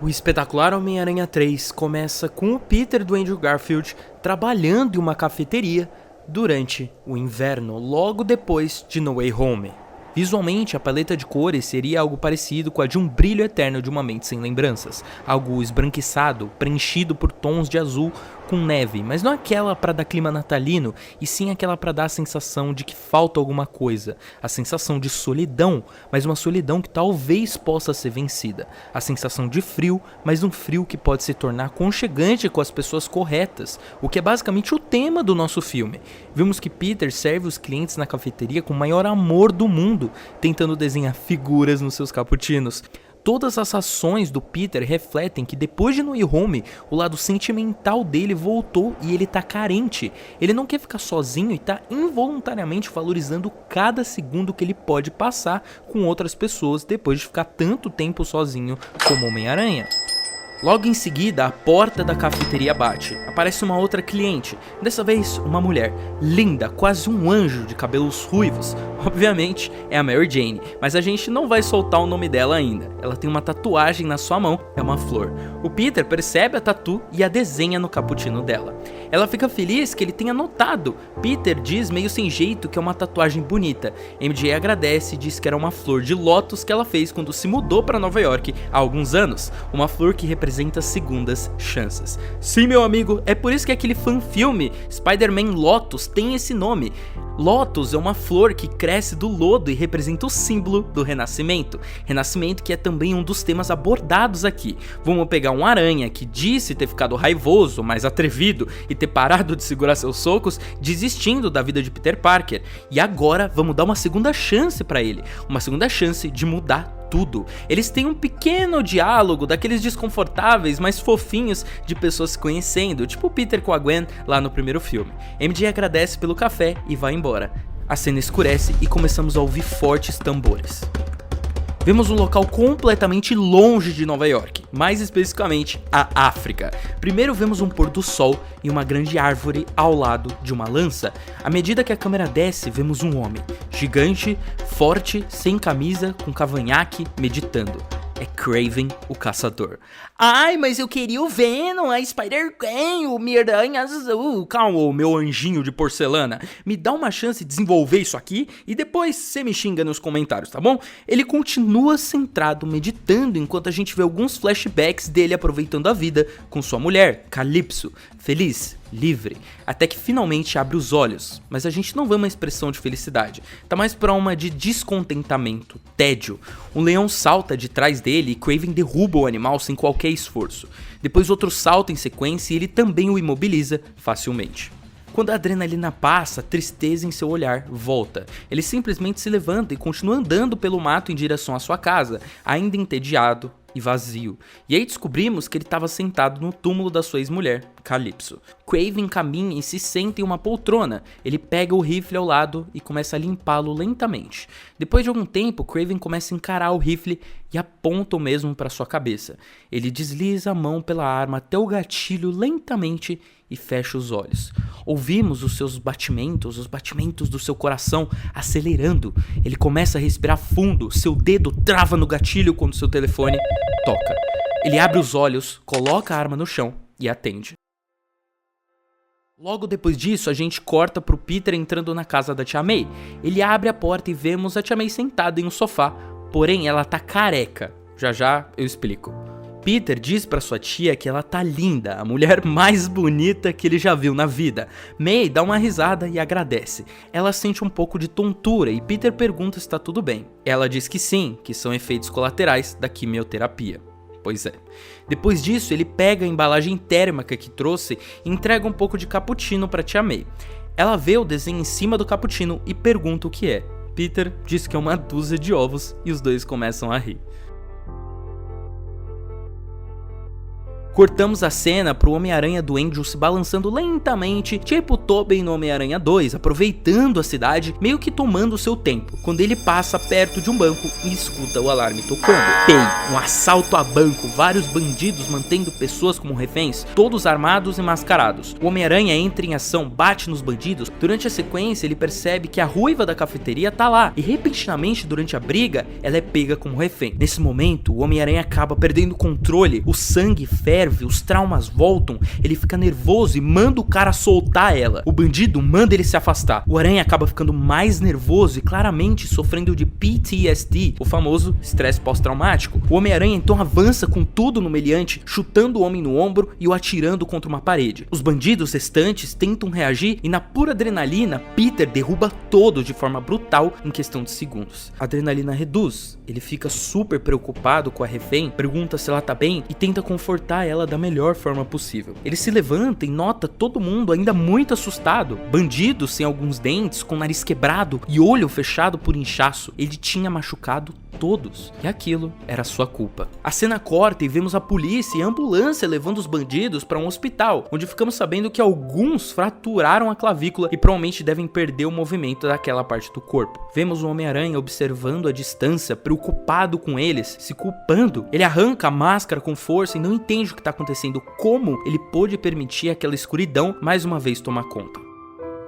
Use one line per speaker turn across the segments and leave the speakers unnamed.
O espetacular Homem-Aranha 3 começa com o Peter do Andrew Garfield trabalhando em uma cafeteria durante o inverno, logo depois de No Way Home. Visualmente, a paleta de cores seria algo parecido com a de um brilho eterno de uma mente sem lembranças, algo esbranquiçado, preenchido por tons de azul com neve, mas não aquela para dar clima natalino, e sim aquela para dar a sensação de que falta alguma coisa, a sensação de solidão, mas uma solidão que talvez possa ser vencida, a sensação de frio, mas um frio que pode se tornar aconchegante com as pessoas corretas, o que é basicamente o tema do nosso filme. Vimos que Peter serve os clientes na cafeteria com o maior amor do mundo, tentando desenhar figuras nos seus cappuccinos. Todas as ações do Peter refletem que depois de No Way Home, o lado sentimental dele voltou e ele tá carente. Ele não quer ficar sozinho e tá involuntariamente valorizando cada segundo que ele pode passar com outras pessoas depois de ficar tanto tempo sozinho como Homem-Aranha. Logo em seguida, a porta da cafeteria bate. Aparece uma outra cliente, dessa vez uma mulher, linda, quase um anjo de cabelos ruivos. Obviamente é a Mary Jane, mas a gente não vai soltar o nome dela ainda. Ela tem uma tatuagem na sua mão, é uma flor. O Peter percebe a tatu e a desenha no cappuccino dela. Ela fica feliz que ele tenha notado. Peter diz meio sem jeito que é uma tatuagem bonita. MJ agradece e diz que era uma flor de lótus que ela fez quando se mudou para Nova York há alguns anos. Uma flor que representa segundas chances. Sim, meu amigo, é por isso que aquele fan-filme Spider-Man Lotus tem esse nome. Lotus é uma flor que cresce do lodo e representa o símbolo do renascimento. Renascimento que é também um dos temas abordados aqui. Vamos pegar um aranha que disse ter ficado raivoso, mais atrevido e ter parado de segurar seus socos, desistindo da vida de Peter Parker. E agora vamos dar uma segunda chance pra ele. Uma segunda chance de mudar tudo. Eles têm um pequeno diálogo daqueles desconfortáveis, mas fofinhos de pessoas se conhecendo, tipo o Peter com a Gwen lá no primeiro filme. MJ agradece pelo café e vai embora. A cena escurece e começamos a ouvir fortes tambores. Vemos um local completamente longe de Nova York, mais especificamente a África. Primeiro vemos um pôr do sol e uma grande árvore ao lado de uma lança. À medida que a câmera desce, vemos um homem, gigante, forte, sem camisa, com cavanhaque, meditando. É Kraven, o caçador. Ai, mas eu queria o Venom, a Spider-Gwen, o Miranha Azul. Calma, meu anjinho de porcelana. Me dá uma chance de desenvolver isso aqui e depois você me xinga nos comentários, tá bom? Ele continua centrado, meditando, enquanto a gente vê alguns flashbacks dele aproveitando a vida com sua mulher, Calypso, feliz, livre, até que finalmente abre os olhos, mas a gente não vê uma expressão de felicidade, tá mais pra uma de descontentamento, tédio. Um leão salta de trás dele e Kraven derruba o animal sem qualquer esforço. Depois outro salta em sequência e ele também o imobiliza facilmente. Quando a adrenalina passa, a tristeza em seu olhar volta. Ele simplesmente se levanta e continua andando pelo mato em direção à sua casa, ainda entediado e vazio. E aí descobrimos que ele estava sentado no túmulo da sua ex-mulher, Calypso. Kraven caminha e se senta em uma poltrona. Ele pega o rifle ao lado e começa a limpá-lo lentamente. Depois de algum tempo, Kraven começa a encarar o rifle e aponta o mesmo para sua cabeça. Ele desliza a mão pela arma até o gatilho lentamente e fecha os olhos. Ouvimos os seus batimentos, os batimentos do seu coração acelerando. Ele começa a respirar fundo, seu dedo trava no gatilho quando seu telefone toca. Ele abre os olhos, coloca a arma no chão e atende. Logo depois disso, a gente corta pro Peter entrando na casa da Tia May. Ele abre a porta e vemos a Tia May sentada em um sofá, porém ela tá careca. Já eu explico. Peter diz pra sua tia que ela tá linda, a mulher mais bonita que ele já viu na vida. May dá uma risada e agradece. Ela sente um pouco de tontura e Peter pergunta se tá tudo bem. Ela diz que sim, que são efeitos colaterais da quimioterapia. Pois é. Depois disso, ele pega a embalagem térmica que trouxe e entrega um pouco de cappuccino pra tia May. Ela vê o desenho em cima do cappuccino e pergunta o que é. Peter diz que é uma dúzia de ovos e os dois começam a rir. Cortamos a cena pro Homem-Aranha do Andrew se balançando lentamente, tipo Tobey no Homem-Aranha 2, aproveitando a cidade, meio que tomando seu tempo, quando ele passa perto de um banco e escuta o alarme tocando. Tem um assalto a banco, vários bandidos mantendo pessoas como reféns, todos armados e mascarados. O Homem-Aranha entra em ação, bate nos bandidos. Durante a sequência, ele percebe que a ruiva da cafeteria tá lá, e repentinamente, durante a briga, ela é pega como refém. Nesse momento, o Homem-Aranha acaba perdendo o controle, o sangue ferve, os traumas voltam, ele fica nervoso e manda o cara soltar ela. O bandido manda ele se afastar. O Aranha acaba ficando mais nervoso e claramente sofrendo de PTSD, o famoso estresse pós-traumático. O Homem-Aranha então avança com tudo no meliante, chutando o homem no ombro e o atirando contra uma parede. Os bandidos restantes tentam reagir e na pura adrenalina, Peter derruba todos de forma brutal em questão de segundos. A adrenalina reduz, ele fica super preocupado com a refém, pergunta se ela tá bem e tenta confortar ela da melhor forma possível. Ele se levanta e nota todo mundo ainda muito assustado. Bandidos sem alguns dentes, com nariz quebrado e olho fechado por inchaço. Ele tinha machucado todos, e aquilo era sua culpa. A cena corta e vemos a polícia e a ambulância levando os bandidos para um hospital, onde ficamos sabendo que alguns fraturaram a clavícula e provavelmente devem perder o movimento daquela parte do corpo. Vemos o Homem-Aranha observando a distância, preocupado com eles, se culpando. Ele arranca a máscara com força e não entende o que está acontecendo, como ele pôde permitir aquela escuridão mais uma vez tomar conta.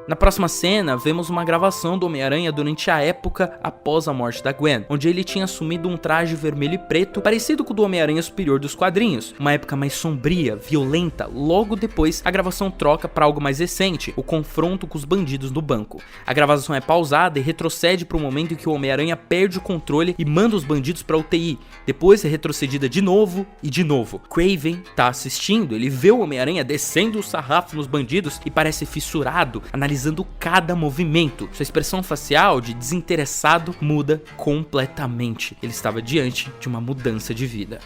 Na próxima cena, vemos uma gravação do Homem-Aranha durante a época após a morte da Gwen, onde ele tinha assumido um traje vermelho e preto parecido com o do Homem-Aranha superior dos quadrinhos, uma época mais sombria, violenta. Logo depois, a gravação troca para algo mais recente, o confronto com os bandidos no banco. A gravação é pausada e retrocede para o momento em que o Homem-Aranha perde o controle e manda os bandidos para UTI. Depois é retrocedida de novo e de novo. Kraven tá assistindo, ele vê o Homem-Aranha descendo o sarrafo nos bandidos e parece fissurado, analisando cada movimento. Sua expressão facial de desinteressado muda completamente. Ele estava diante de uma mudança de vida.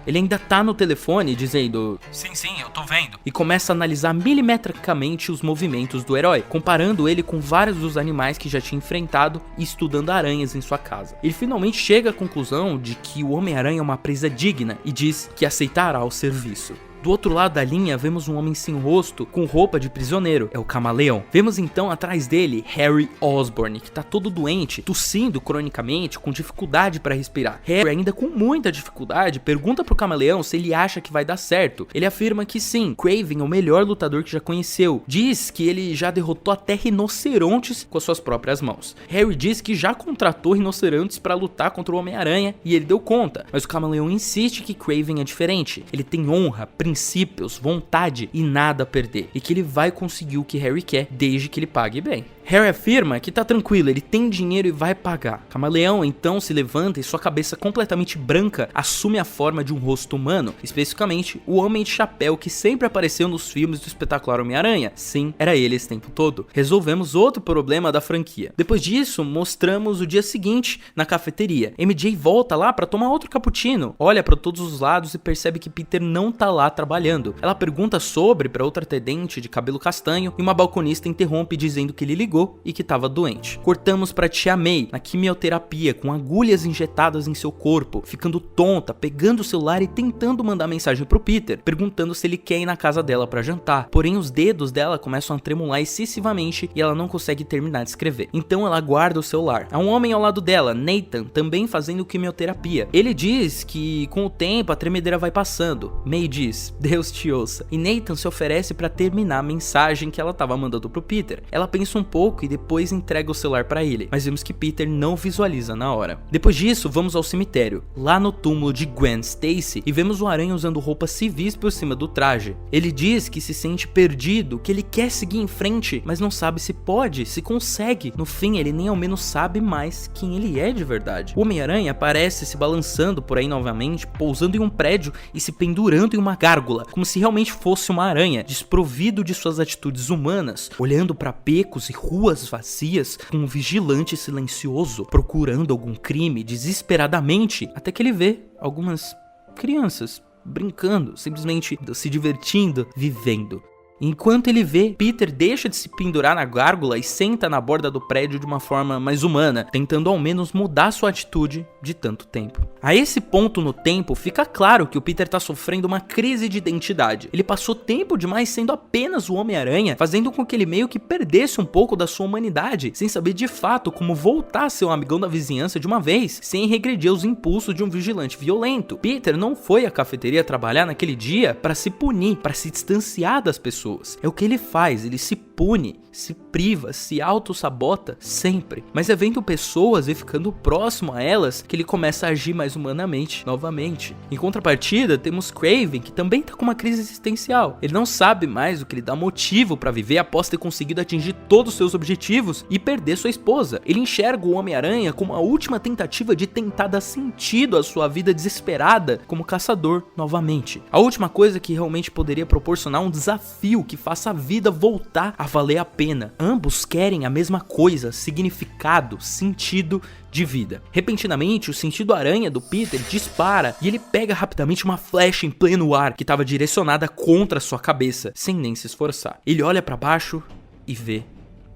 Ele ainda tá no telefone dizendo: sim, eu tô vendo. E começa a analisar milimetricamente os movimentos do herói, comparando ele com vários dos animais que já tinha enfrentado e estudando aranhas em sua casa. Ele finalmente chega à conclusão de que o Homem-Aranha é uma presa digna e diz que aceitará o serviço. Do outro lado da linha, vemos um homem sem rosto, com roupa de prisioneiro, é o Camaleão. Vemos então atrás dele Harry Osborn, que tá todo doente, tossindo cronicamente, com dificuldade para respirar. Harry, ainda com muita dificuldade, pergunta pro Camaleão se ele acha que vai dar certo. Ele afirma que sim, Kraven é o melhor lutador que já conheceu. Diz que ele já derrotou até rinocerontes com as suas próprias mãos. Harry diz que já contratou rinocerontes para lutar contra o Homem-Aranha e ele deu conta, mas o Camaleão insiste que Kraven é diferente. Ele tem honra, princípios, vontade e nada a perder, e que ele vai conseguir o que Harry quer desde que ele pague bem. Harry afirma que tá tranquilo, ele tem dinheiro e vai pagar. Camaleão então se levanta e sua cabeça completamente branca assume a forma de um rosto humano, especificamente o Homem de Chapéu que sempre apareceu nos filmes do espetacular Homem-Aranha. Sim, era ele esse tempo todo. Resolvemos outro problema da franquia. Depois disso, mostramos o dia seguinte na cafeteria. MJ volta lá pra tomar outro cappuccino, olha pra todos os lados e percebe que Peter não tá lá trabalhando. Ela pergunta sobre pra outra atendente de cabelo castanho e uma balconista interrompe dizendo que ele ligou e que estava doente. Cortamos para Tia May na quimioterapia com agulhas injetadas em seu corpo, ficando tonta, pegando o celular e tentando mandar mensagem pro Peter, perguntando se ele quer ir na casa dela para jantar. Porém, os dedos dela começam a tremular excessivamente e ela não consegue terminar de escrever. Então ela guarda o celular. Há um homem ao lado dela, Nathan, também fazendo quimioterapia. Ele diz que com o tempo a tremedeira vai passando. May diz: Deus te ouça. E Nathan se oferece para terminar a mensagem que ela estava mandando pro Peter. Ela pensa um pouco e depois entrega o celular para ele, mas vemos que Peter não visualiza na hora. Depois disso, vamos ao cemitério, lá no túmulo de Gwen Stacy, e vemos o Aranha usando roupas civis por cima do traje. Ele diz que se sente perdido, que ele quer seguir em frente, mas não sabe se pode, se consegue. No fim, ele nem ao menos sabe mais quem ele é de verdade. O Homem-Aranha aparece se balançando por aí novamente, pousando em um prédio e se pendurando em uma gárgula, como se realmente fosse uma aranha, desprovido de suas atitudes humanas, olhando para becos e ruas vazias, com um vigilante silencioso, procurando algum crime desesperadamente, até que ele vê algumas crianças brincando, simplesmente se divertindo, vivendo. Enquanto ele vê, Peter deixa de se pendurar na gárgula e senta na borda do prédio de uma forma mais humana, tentando ao menos mudar sua atitude de tanto tempo. A esse ponto no tempo, fica claro que o Peter tá sofrendo uma crise de identidade. Ele passou tempo demais sendo apenas o Homem-Aranha, fazendo com que ele meio que perdesse um pouco da sua humanidade, sem saber de fato como voltar a ser um amigão da vizinhança de uma vez, sem regredir os impulsos de um vigilante violento. Peter não foi à cafeteria trabalhar naquele dia para se punir, para se distanciar das pessoas. É o que ele faz, ele se pune, se priva, se auto-sabota sempre. Mas é vendo pessoas e ficando próximo a elas que ele começa a agir mais humanamente, novamente. Em contrapartida, temos Kraven, que também tá com uma crise existencial. Ele não sabe mais o que lhe dá motivo para viver após ter conseguido atingir todos os seus objetivos e perder sua esposa. Ele enxerga o Homem-Aranha como a última tentativa de tentar dar sentido à sua vida desesperada como caçador novamente. A última coisa que realmente poderia proporcionar um desafio que faça a vida voltar a valer a pena. Ambos querem a mesma coisa, significado, sentido de vida. Repentinamente, o sentido aranha do Peter dispara e ele pega rapidamente uma flecha em pleno ar que estava direcionada contra sua cabeça, sem nem se esforçar. Ele olha para baixo e vê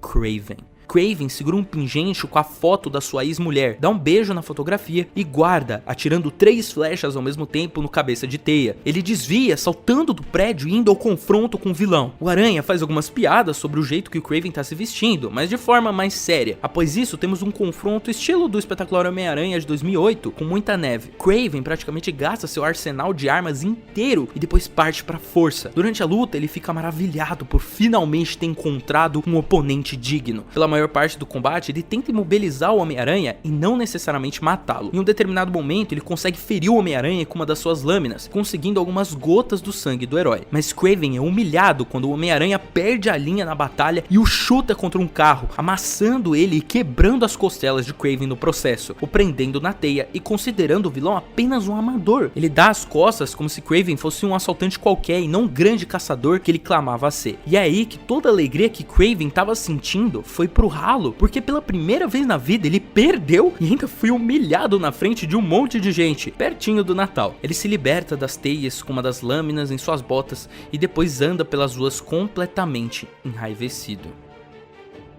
Kraven. Kraven segura um pingente com a foto da sua ex-mulher, dá um beijo na fotografia e guarda, atirando 3 flechas ao mesmo tempo no cabeça de Teia. Ele desvia, saltando do prédio e indo ao confronto com o vilão. O Aranha faz algumas piadas sobre o jeito que o Kraven tá se vestindo, mas de forma mais séria. Após isso, temos um confronto estilo do espetacular Homem-Aranha de 2008, com muita neve. Kraven praticamente gasta seu arsenal de armas inteiro e depois parte pra força. Durante a luta, ele fica maravilhado por finalmente ter encontrado um oponente digno. Pela maior parte do combate, ele tenta imobilizar o Homem-Aranha e não necessariamente matá-lo. Em um determinado momento, ele consegue ferir o Homem-Aranha com uma das suas lâminas, conseguindo algumas gotas do sangue do herói. Mas Kraven é humilhado quando o Homem-Aranha perde a linha na batalha e o chuta contra um carro, amassando ele e quebrando as costelas de Kraven no processo, o prendendo na teia e considerando o vilão apenas um amador. Ele dá as costas como se Kraven fosse um assaltante qualquer e não um grande caçador que ele clamava ser. E é aí que toda a alegria que Kraven estava sentindo foi pro ralo, porque pela primeira vez na vida ele perdeu e ainda foi humilhado na frente de um monte de gente, pertinho do Natal. Ele se liberta das teias com uma das lâminas em suas botas e depois anda pelas ruas completamente enraivecido.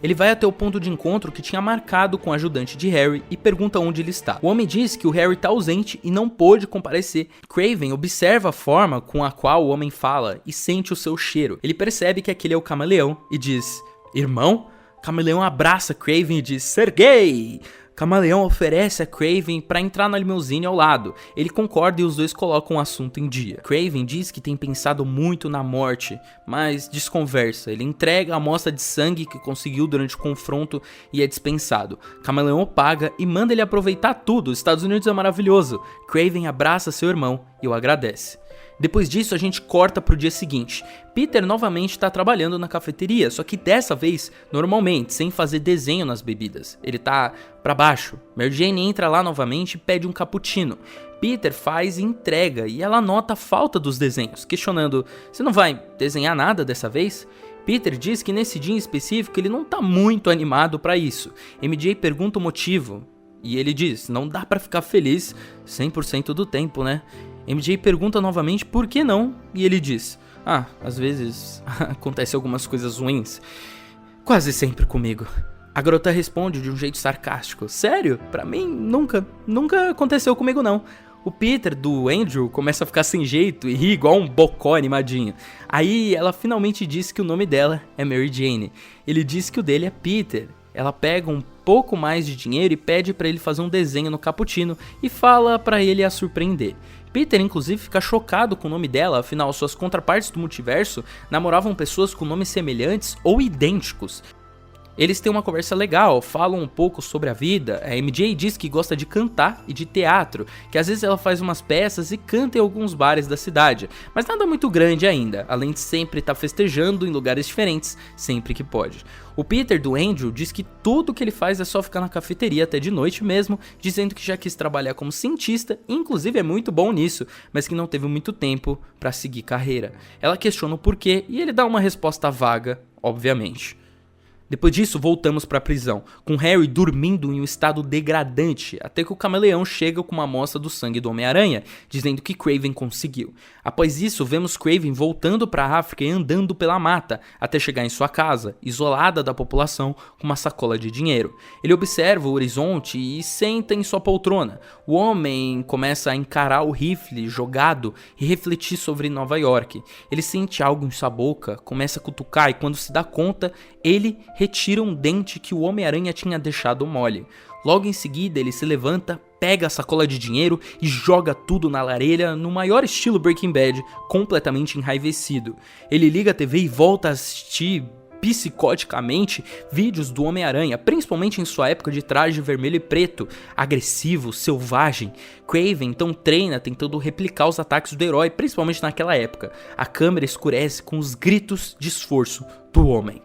Ele vai até o ponto de encontro que tinha marcado com o ajudante de Harry e pergunta onde ele está. O homem diz que o Harry está ausente e não pôde comparecer. Kraven observa a forma com a qual o homem fala e sente o seu cheiro. Ele percebe que aquele é o Camaleão e diz: "Irmão?" Camaleão abraça Kraven e diz: "Sergei!" Camaleão oferece a Kraven para entrar na limusine ao lado. Ele concorda e os dois colocam o assunto em dia. Kraven diz que tem pensado muito na morte, mas desconversa. Ele entrega a amostra de sangue que conseguiu durante o confronto e é dispensado. Camaleão paga e manda ele aproveitar tudo. Os Estados Unidos é maravilhoso. Kraven abraça seu irmão e o agradece. Depois disso, a gente corta pro dia seguinte. Peter novamente está trabalhando na cafeteria, só que dessa vez, normalmente, sem fazer desenho nas bebidas. Ele tá pra baixo. Mary Jane entra lá novamente e pede um cappuccino. Peter faz e entrega, e ela nota a falta dos desenhos, questionando: "Você não vai desenhar nada dessa vez?" Peter diz que nesse dia em específico ele não tá muito animado pra isso. MJ pergunta o motivo, e ele diz: "Não dá pra ficar feliz 100% do tempo, né?" MJ pergunta novamente por que não, e ele diz: "Às vezes acontecem algumas coisas ruins. Quase sempre comigo." A garota responde de um jeito sarcástico: "Sério? Pra mim nunca aconteceu comigo não." O Peter, do Andrew, começa a ficar sem jeito e ri igual um bocó animadinho. Aí ela finalmente diz que o nome dela é Mary Jane. Ele diz que o dele é Peter. Ela pega um pouco mais de dinheiro e pede pra ele fazer um desenho no cappuccino e fala pra ele a surpreender. Peter, inclusive, fica chocado com o nome dela, afinal, suas contrapartes do multiverso namoravam pessoas com nomes semelhantes ou idênticos. Eles têm uma conversa legal, falam um pouco sobre a vida. A MJ diz que gosta de cantar e de teatro, que às vezes ela faz umas peças e canta em alguns bares da cidade, mas nada muito grande ainda, além de sempre estar festejando em lugares diferentes, sempre que pode. O Peter, do Andrew, diz que tudo que ele faz é só ficar na cafeteria até de noite mesmo, dizendo que já quis trabalhar como cientista, e inclusive é muito bom nisso, mas que não teve muito tempo para seguir carreira. Ela questiona o porquê e ele dá uma resposta vaga, obviamente. Depois disso, voltamos para a prisão, com Harry dormindo em um estado degradante, até que o camaleão chega com uma amostra do sangue do Homem-Aranha, dizendo que Kraven conseguiu. Após isso, vemos Kraven voltando para a África e andando pela mata, até chegar em sua casa, isolada da população, com uma sacola de dinheiro. Ele observa o horizonte e senta em sua poltrona. O homem começa a encarar o rifle jogado e refletir sobre Nova York. Ele sente algo em sua boca, começa a cutucar e quando se dá conta, ele retira um dente que o Homem-Aranha tinha deixado mole. Logo em seguida, ele se levanta, pega a sacola de dinheiro e joga tudo na lareira no maior estilo Breaking Bad, completamente enraivecido. Ele liga a TV e volta a assistir psicoticamente vídeos do Homem-Aranha, principalmente em sua época de traje vermelho e preto, agressivo, selvagem. Kraven então treina tentando replicar os ataques do herói, principalmente naquela época. A câmera escurece com os gritos de esforço do homem.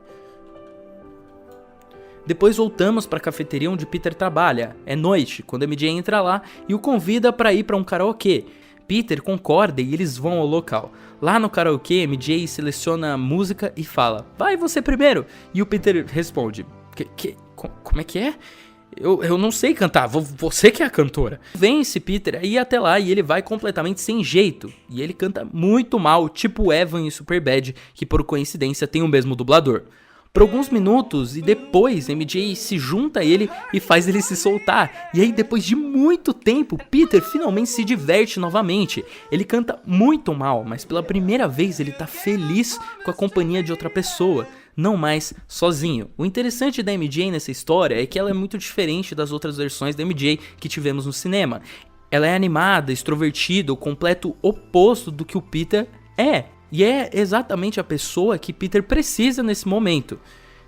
Depois voltamos para a cafeteria onde Peter trabalha. É noite, quando MJ entra lá e o convida para ir para um karaokê. Peter concorda e eles vão ao local. Lá no karaokê, MJ seleciona a música e fala: "Vai você primeiro!" E o Peter responde: Como é que é? Eu não sei cantar, você que é a cantora." Vence Peter a ir até lá e ele vai completamente sem jeito. E ele canta muito mal, tipo o Evan em Superbad, que por coincidência tem o mesmo dublador. Por alguns minutos e depois MJ se junta a ele e faz ele se soltar. E aí depois de muito tempo, Peter finalmente se diverte novamente. Ele canta muito mal, mas pela primeira vez ele tá feliz com a companhia de outra pessoa, não mais sozinho. O interessante da MJ nessa história é que ela é muito diferente das outras versões da MJ que tivemos no cinema. Ela é animada, extrovertida, o completo oposto do que o Peter é. E é exatamente a pessoa que Peter precisa nesse momento.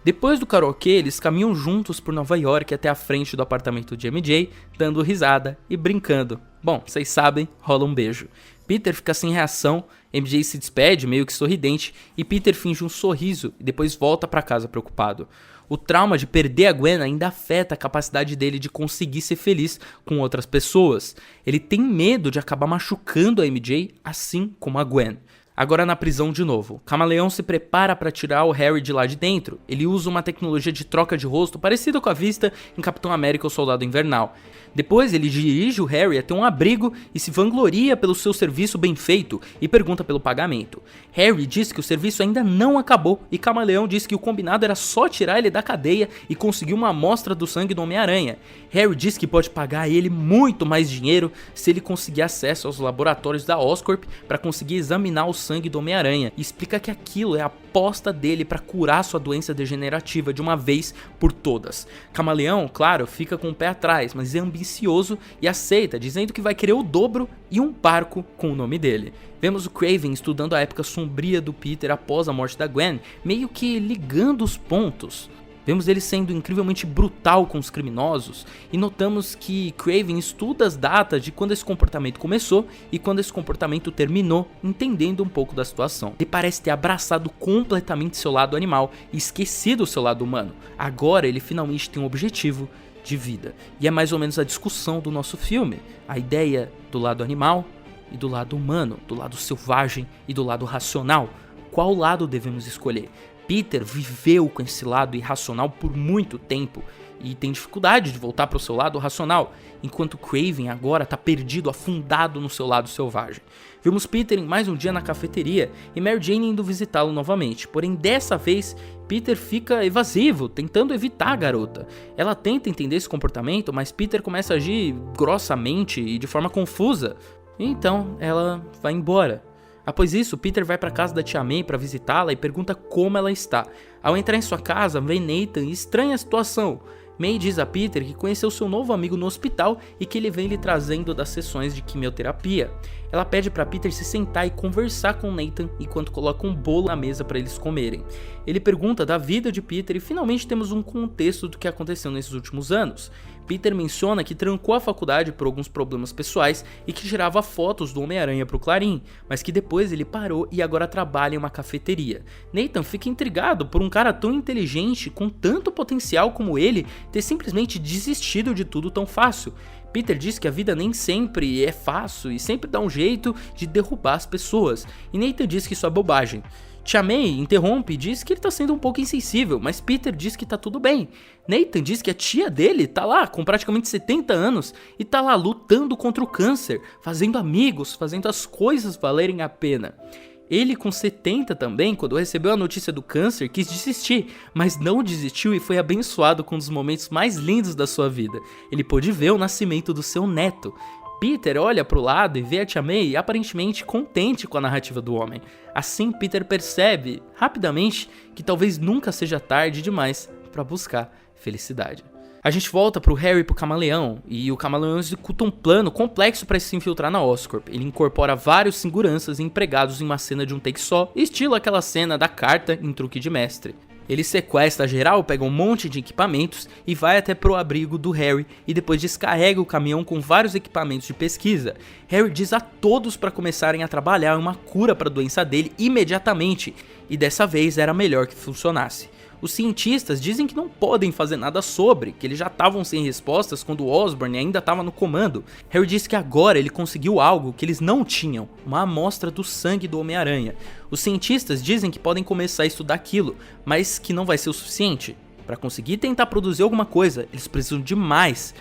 Depois do karaokê, eles caminham juntos por Nova York até a frente do apartamento de MJ, dando risada e brincando. Bom, vocês sabem, rola um beijo. Peter fica sem reação, MJ se despede meio que sorridente e Peter finge um sorriso e depois volta para casa preocupado. O trauma de perder a Gwen ainda afeta a capacidade dele de conseguir ser feliz com outras pessoas. Ele tem medo de acabar machucando a MJ, assim como a Gwen. Agora na prisão de novo, Camaleão se prepara para tirar o Harry de lá de dentro. Ele usa uma tecnologia de troca de rosto parecida com a vista em Capitão América o Soldado Invernal. Depois ele dirige o Harry até um abrigo e se vangloria pelo seu serviço bem feito e pergunta pelo pagamento. Harry diz que o serviço ainda não acabou e Camaleão diz que o combinado era só tirar ele da cadeia e conseguir uma amostra do sangue do Homem-Aranha. Harry diz que pode pagar a ele muito mais dinheiro se ele conseguir acesso aos laboratórios da Oscorp para conseguir examinar o sangue do Homem-Aranha e explica que aquilo é a aposta dele para curar sua doença degenerativa de uma vez por todas. Camaleão, claro, fica com o pé atrás, mas é ambicioso e aceita, dizendo que vai querer o dobro e um barco com o nome dele. Vemos o Kraven estudando a época sombria do Peter após a morte da Gwen, meio que ligando os pontos. Vemos ele sendo incrivelmente brutal com os criminosos e notamos que Kraven estuda as datas de quando esse comportamento começou e quando esse comportamento terminou, entendendo um pouco da situação. Ele parece ter abraçado completamente seu lado animal e esquecido o seu lado humano. Agora ele finalmente tem um objetivo de vida. E é mais ou menos a discussão do nosso filme. A ideia do lado animal e do lado humano, do lado selvagem e do lado racional. Qual lado devemos escolher? Peter viveu com esse lado irracional por muito tempo e tem dificuldade de voltar para o seu lado racional, enquanto Kraven agora está perdido, afundado no seu lado selvagem. Vimos Peter em mais um dia na cafeteria e Mary Jane indo visitá-lo novamente, porém dessa vez Peter fica evasivo, tentando evitar a garota. Ela tenta entender esse comportamento, mas Peter começa a agir grossamente e de forma confusa, então ela vai embora. Após isso, Peter vai para casa da tia May para visitá-la e pergunta como ela está. Ao entrar em sua casa, vê Nathan e estranha a situação. May diz a Peter que conheceu seu novo amigo no hospital e que ele vem lhe trazendo das sessões de quimioterapia. Ela pede para Peter se sentar e conversar com Nathan enquanto coloca um bolo na mesa para eles comerem. Ele pergunta da vida de Peter e finalmente temos um contexto do que aconteceu nesses últimos anos. Peter menciona que trancou a faculdade por alguns problemas pessoais e que tirava fotos do Homem-Aranha para o Clarim, mas que depois ele parou e agora trabalha em uma cafeteria. Nathan fica intrigado por um cara tão inteligente, com tanto potencial como ele, ter simplesmente desistido de tudo tão fácil. Peter diz que a vida nem sempre é fácil e sempre dá um jeito de derrubar as pessoas, e Nathan diz que isso é bobagem. Tia May interrompe e diz que ele tá sendo um pouco insensível, mas Peter diz que tá tudo bem. Nathan diz que a tia dele tá lá com praticamente 70 anos e tá lá lutando contra o câncer, fazendo amigos, fazendo as coisas valerem a pena. Ele com 70 também, quando recebeu a notícia do câncer, quis desistir, mas não desistiu e foi abençoado com um dos momentos mais lindos da sua vida. Ele pôde ver o nascimento do seu neto. Peter olha pro lado e vê a Tia May aparentemente contente com a narrativa do homem. Assim, Peter percebe rapidamente que talvez nunca seja tarde demais para buscar felicidade. A gente volta pro Harry e pro Camaleão, e o Camaleão executa um plano complexo para se infiltrar na Oscorp. Ele incorpora vários seguranças e empregados em uma cena de um take só, estilo aquela cena da carta em Truque de Mestre. Ele sequestra geral, pega um monte de equipamentos e vai até pro abrigo do Harry e depois descarrega o caminhão com vários equipamentos de pesquisa. Harry diz a todos para começarem a trabalhar em uma cura para a doença dele imediatamente, e dessa vez era melhor que funcionasse. Os cientistas dizem que não podem fazer nada sobre, que eles já estavam sem respostas quando o Osborn ainda estava no comando. Harry diz que agora ele conseguiu algo que eles não tinham, uma amostra do sangue do Homem-Aranha. Os cientistas dizem que podem começar a estudar aquilo, mas que não vai ser o suficiente. Para conseguir tentar produzir alguma coisa, eles precisam de mais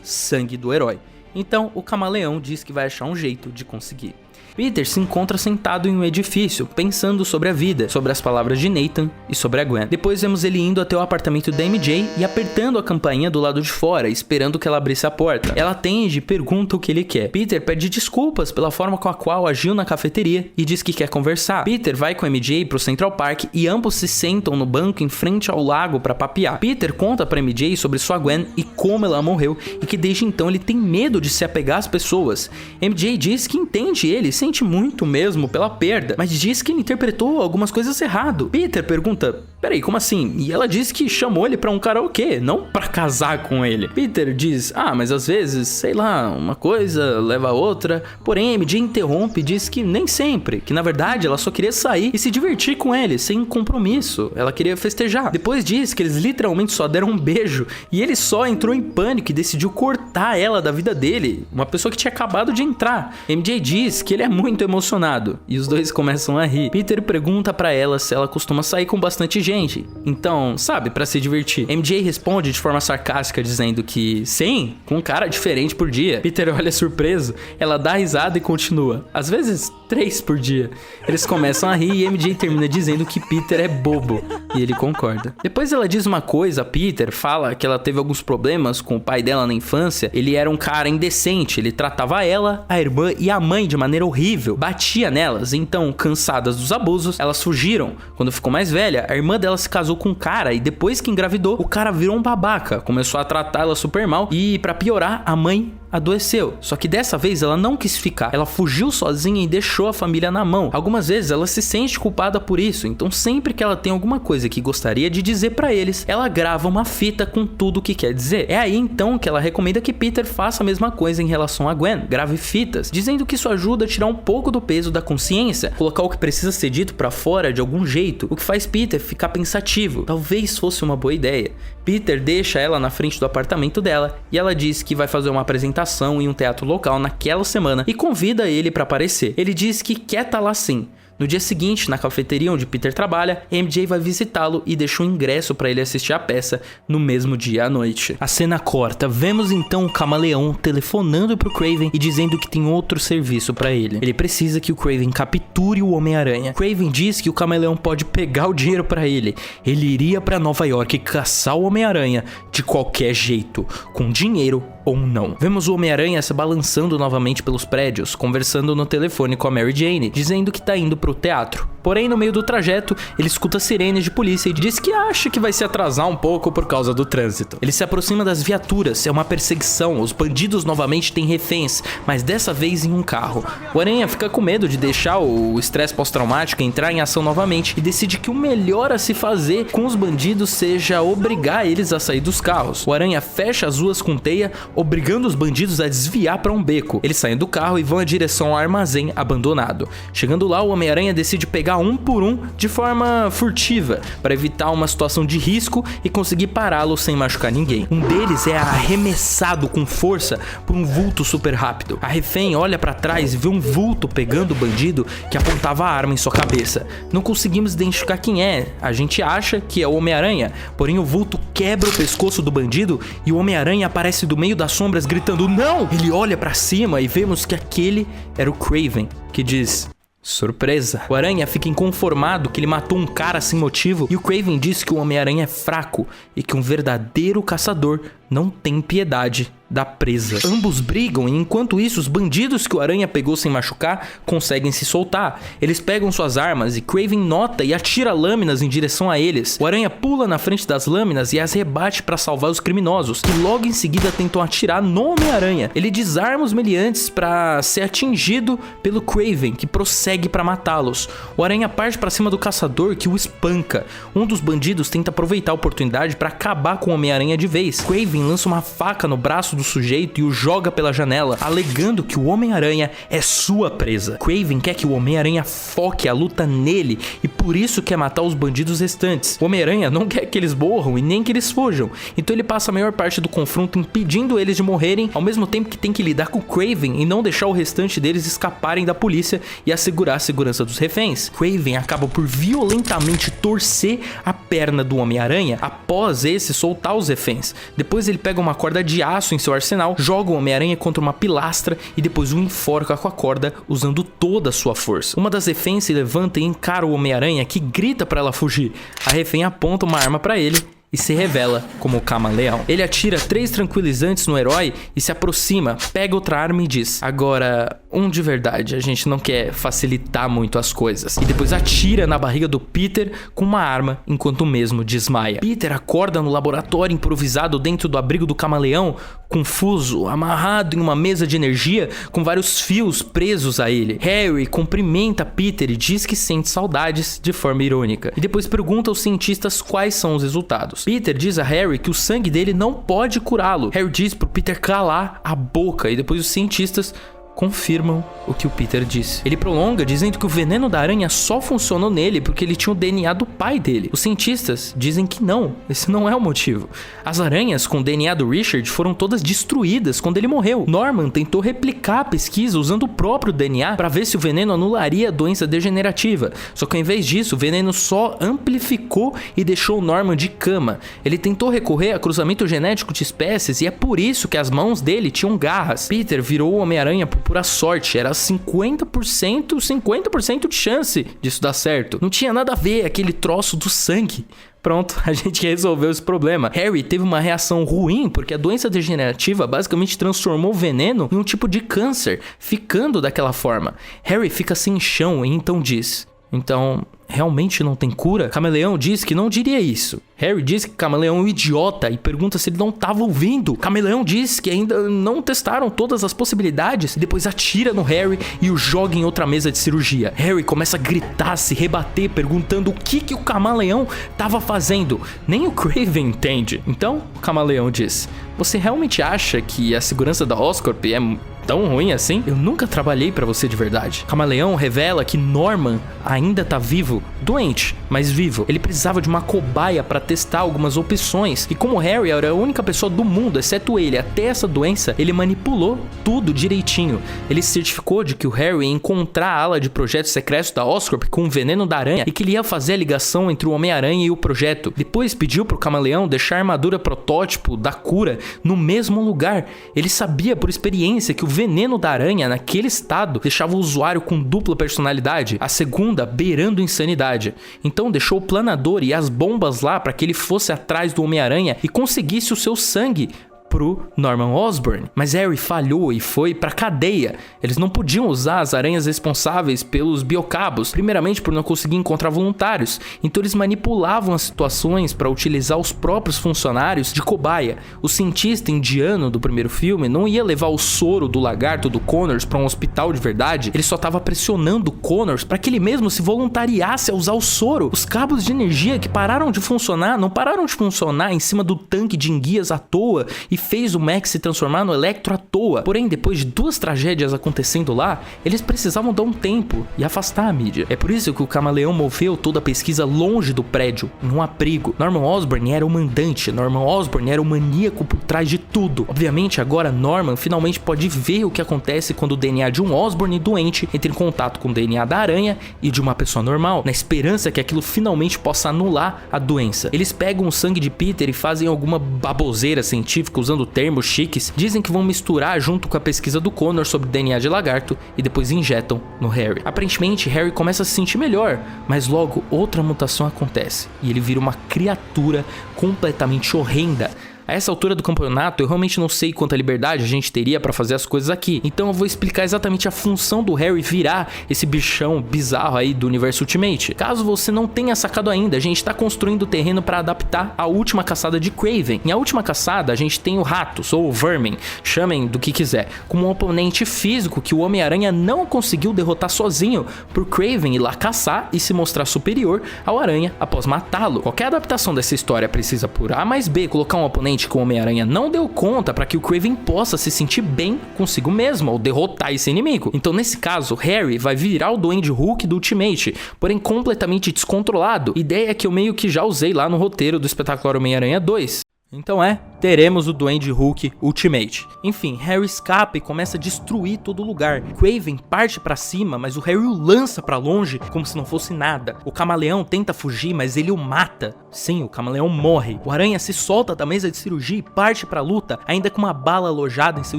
sangue do herói. Então o Camaleão diz que vai achar um jeito de conseguir. Peter se encontra sentado em um edifício, pensando sobre a vida, sobre as palavras de Nathan e sobre a Gwen. Depois vemos ele indo até o apartamento da MJ e apertando a campainha do lado de fora, esperando que ela abrisse a porta. Ela atende e pergunta o que ele quer. Peter pede desculpas pela forma com a qual agiu na cafeteria e diz que quer conversar. Peter vai com a MJ pro Central Park e ambos se sentam no banco em frente ao lago para papear. Peter conta pra MJ sobre sua Gwen e como ela morreu e que desde então ele tem medo de se apegar às pessoas. MJ diz que entende ele, sente muito mesmo pela perda, mas diz que ele interpretou algumas coisas errado. Peter pergunta, peraí, como assim? E ela diz que chamou ele pra um karaokê, não pra casar com ele. Peter diz, mas às vezes, sei lá, uma coisa leva a outra. Porém, MJ interrompe e diz que nem sempre, que na verdade ela só queria sair e se divertir com ele, sem compromisso. Ela queria festejar. Depois diz que eles literalmente só deram um beijo e ele só entrou em pânico e decidiu cortar ela da vida dele, uma pessoa que tinha acabado de entrar. MJ diz que ele é muito emocionado e os dois começam a rir. Peter pergunta pra ela se ela costuma sair com bastante gente, então, sabe, pra se divertir. MJ responde de forma sarcástica dizendo que sim, com um cara diferente por dia. Peter olha surpreso, ela dá risada e continua, às vezes 3 por dia. Eles começam a rir e MJ termina dizendo que Peter é bobo e ele concorda. Depois ela diz uma coisa a Peter, fala que ela teve alguns problemas com o pai dela na infância. Ele era um cara indecente, ele tratava ela, a irmã e a mãe de maneira horrível, batia nelas. Então, cansadas dos abusos, elas fugiram. Quando ficou mais velha, a irmã dela se casou com um cara e depois que engravidou, o cara virou um babaca, começou a tratá-la super mal e, pra piorar, a mãe adoeceu. Só que dessa vez ela não quis ficar, ela fugiu sozinha e deixou a família na mão. Algumas vezes ela se sente culpada por isso, então sempre que ela tem alguma coisa que gostaria de dizer pra eles, ela grava uma fita com tudo o que quer dizer. É aí então que ela recomenda que Peter faça a mesma coisa em relação a Gwen, grave fitas, dizendo que isso ajuda a tirar um pouco do peso da consciência, colocar o que precisa ser dito pra fora de algum jeito, o que faz Peter ficar pensativo. Talvez fosse uma boa ideia. Peter deixa ela na frente do apartamento dela e ela diz que vai fazer uma apresentação em um teatro local naquela semana e convida ele para aparecer. Ele diz que quer estar lá sim. No dia seguinte, na cafeteria onde Peter trabalha, MJ vai visitá-lo e deixa um ingresso para ele assistir a peça no mesmo dia à noite. A cena corta, vemos então o Camaleão telefonando pro Kraven e dizendo que tem outro serviço para ele. Ele precisa que o Kraven capture o Homem-Aranha. Kraven diz que o Camaleão pode pegar o dinheiro para ele. Ele iria para Nova York caçar o Homem-Aranha de qualquer jeito, com dinheiro ou não. Vemos o Homem-Aranha se balançando novamente pelos prédios, conversando no telefone com a Mary Jane, dizendo que tá indo pro teatro. Porém, no meio do trajeto, ele escuta sirenes de polícia e diz que acha que vai se atrasar um pouco por causa do trânsito. Ele se aproxima das viaturas, é uma perseguição, os bandidos novamente têm reféns, mas dessa vez em um carro. O Aranha fica com medo de deixar o estresse pós-traumático entrar em ação novamente e decide que o melhor a se fazer com os bandidos seja obrigar ajudar eles a sair dos carros. O Aranha fecha as ruas com teia, obrigando os bandidos a desviar para um beco. Eles saem do carro e vão em direção ao armazém abandonado. Chegando lá, o Homem-Aranha decide pegar um por um de forma furtiva, para evitar uma situação de risco e conseguir pará-lo sem machucar ninguém. Um deles é arremessado com força por um vulto super rápido. A refém olha para trás e vê um vulto pegando o bandido que apontava a arma em sua cabeça. Não conseguimos identificar quem é. A gente acha que é o Homem-Aranha, porém o vulto quebra o pescoço do bandido e o Homem-Aranha aparece do meio das sombras gritando "Não!". Ele olha para cima e vemos que aquele era o Kraven, que diz: "Surpresa". O Aranha fica inconformado que ele matou um cara sem motivo e o Kraven diz que o Homem-Aranha é fraco e que um verdadeiro caçador não tem piedade da presa. Ambos brigam e enquanto isso os bandidos que o Aranha pegou sem machucar conseguem se soltar. Eles pegam suas armas e Kraven nota e atira lâminas em direção a eles. O Aranha pula na frente das lâminas e as rebate para salvar os criminosos, que logo em seguida tentam atirar no Homem-Aranha. Ele desarma os meliantes para ser atingido pelo Kraven, que prossegue para matá-los. O Aranha parte para cima do caçador, que o espanca. Um dos bandidos tenta aproveitar a oportunidade para acabar com o Homem-Aranha de vez. Kraven lança uma faca no braço do sujeito e o joga pela janela, alegando que o Homem-Aranha é sua presa. Kraven quer que o Homem-Aranha foque a luta nele e por isso quer matar os bandidos restantes. O Homem-Aranha não quer que eles morram e nem que eles fujam, então ele passa a maior parte do confronto impedindo eles de morrerem, ao mesmo tempo que tem que lidar com o Kraven e não deixar o restante deles escaparem da polícia e assegurar a segurança dos reféns. Kraven acaba por violentamente torcer a perna do Homem-Aranha após esse soltar os reféns. Depois ele pega uma corda de aço em seu arsenal, joga o Homem-Aranha contra uma pilastra e depois o enforca com a corda usando toda a sua força. Uma das reféns se levanta e encara o Homem-Aranha, que grita para ela fugir. A refém aponta uma arma para ele e se revela como o Camaleão. Ele atira 3 tranquilizantes no herói e se aproxima, pega outra arma e diz: "Agora, de verdade, a gente não quer facilitar muito as coisas." E depois atira na barriga do Peter com uma arma enquanto o mesmo desmaia. Peter acorda no laboratório improvisado dentro do abrigo do Camaleão, confuso, amarrado em uma mesa de energia com vários fios presos a ele. Harry cumprimenta Peter e diz que sente saudades de forma irônica. E depois pergunta aos cientistas quais são os resultados. Peter diz a Harry que o sangue dele não pode curá-lo. Harry diz pro Peter calar a boca e depois os cientistas confirmam o que o Peter disse. Ele prolonga dizendo que o veneno da aranha só funcionou nele porque ele tinha o DNA do pai dele. Os cientistas dizem que não, esse não é o motivo. As aranhas com o DNA do Richard foram todas destruídas quando ele morreu. Norman tentou replicar a pesquisa usando o próprio DNA para ver se o veneno anularia a doença degenerativa. Só que ao invés disso, o veneno só amplificou e deixou o Norman de cama. Ele tentou recorrer a cruzamento genético de espécies e é por isso que as mãos dele tinham garras. Peter virou o Homem-Aranha por pura sorte, era 50% de chance disso dar certo. Não tinha nada a ver aquele troço do sangue. Pronto, a gente resolveu esse problema. Harry teve uma reação ruim porque a doença degenerativa basicamente transformou o veneno em um tipo de câncer, ficando daquela forma. Harry fica sem chão e então diz: "Então, realmente não tem cura?" Camaleão diz que não diria isso. Harry diz que Camaleão é um idiota e pergunta se ele não estava ouvindo. Camaleão diz que ainda não testaram todas as possibilidades e depois atira no Harry e o joga em outra mesa de cirurgia. Harry começa a gritar, se rebater, perguntando o que o Camaleão estava fazendo. Nem o Kraven entende. Então, o Camaleão diz: "Você realmente acha que a segurança da Oscorp é tão ruim assim? Eu nunca trabalhei pra você de verdade." Camaleão revela que Norman ainda tá vivo, doente, mas vivo. Ele precisava de uma cobaia pra testar algumas opções e como Harry era a única pessoa do mundo, exceto ele, até essa doença, ele manipulou tudo direitinho. Ele se certificou de que o Harry ia encontrar a ala de projetos secretos da Oscorp com o veneno da aranha e que ele ia fazer a ligação entre o Homem-Aranha e o projeto. Depois pediu pro Camaleão deixar a armadura protótipo da cura no mesmo lugar. Ele sabia por experiência que o veneno da aranha naquele estado deixava o usuário com dupla personalidade, a segunda beirando insanidade. Então deixou o planador e as bombas lá para que ele fosse atrás do Homem-Aranha e conseguisse o seu sangue pro Norman Osborn. Mas Harry falhou e foi pra cadeia. Eles não podiam usar as aranhas responsáveis pelos biocabos, primeiramente por não conseguir encontrar voluntários. Então eles manipulavam as situações para utilizar os próprios funcionários de cobaia. O cientista indiano do primeiro filme não ia levar o soro do lagarto do Connors para um hospital de verdade, ele só estava pressionando o Connors para que ele mesmo se voluntariasse a usar o soro. Os cabos de energia que pararam de funcionar, não pararam de funcionar em cima do tanque de enguias à toa e fez o Max se transformar no Electro à toa. Porém, depois de 2 tragédias acontecendo lá, eles precisavam dar um tempo e afastar a mídia. É por isso que o Camaleão moveu toda a pesquisa longe do prédio, num abrigo. Norman Osborn era o mandante, Norman Osborn era o maníaco por trás de tudo. Obviamente, agora Norman finalmente pode ver o que acontece quando o DNA de um Osborn doente entra em contato com o DNA da aranha e de uma pessoa normal, na esperança que aquilo finalmente possa anular a doença. Eles pegam o sangue de Peter e fazem alguma baboseira científica usando termos chiques, dizem que vão misturar junto com a pesquisa do Connor sobre DNA de lagarto e depois injetam no Harry. Aparentemente, Harry começa a se sentir melhor, mas logo outra mutação acontece e ele vira uma criatura completamente horrenda. A essa altura do campeonato, eu realmente não sei quanta liberdade a gente teria pra fazer as coisas aqui. Então eu vou explicar exatamente a função do Harry virar esse bichão bizarro aí do universo Ultimate. Caso você não tenha sacado ainda, a gente tá construindo o terreno pra adaptar a última caçada de Kraven. Em a última caçada, a gente tem o Ratos, ou o Vermin, chamem do que quiser, como um oponente físico que o Homem-Aranha não conseguiu derrotar sozinho, por Kraven ir lá caçar e se mostrar superior ao Aranha após matá-lo. Qualquer adaptação dessa história precisa por A mais B colocar um oponente que o Homem-Aranha não deu conta para que o Kraven possa se sentir bem consigo mesmo ao derrotar esse inimigo. Então nesse caso, Harry vai virar o Duende Hulk do Ultimate, porém completamente descontrolado, ideia que eu meio que já usei lá no roteiro do Espetacular Homem-Aranha 2. Então teremos o Duende Hulk Ultimate. Enfim, Harry escapa e começa a destruir todo lugar. Kraven parte pra cima, mas o Harry o lança pra longe como se não fosse nada. O Camaleão tenta fugir, mas ele o mata. Sim, o Camaleão morre. O Aranha se solta da mesa de cirurgia e parte pra luta, ainda com uma bala alojada em seu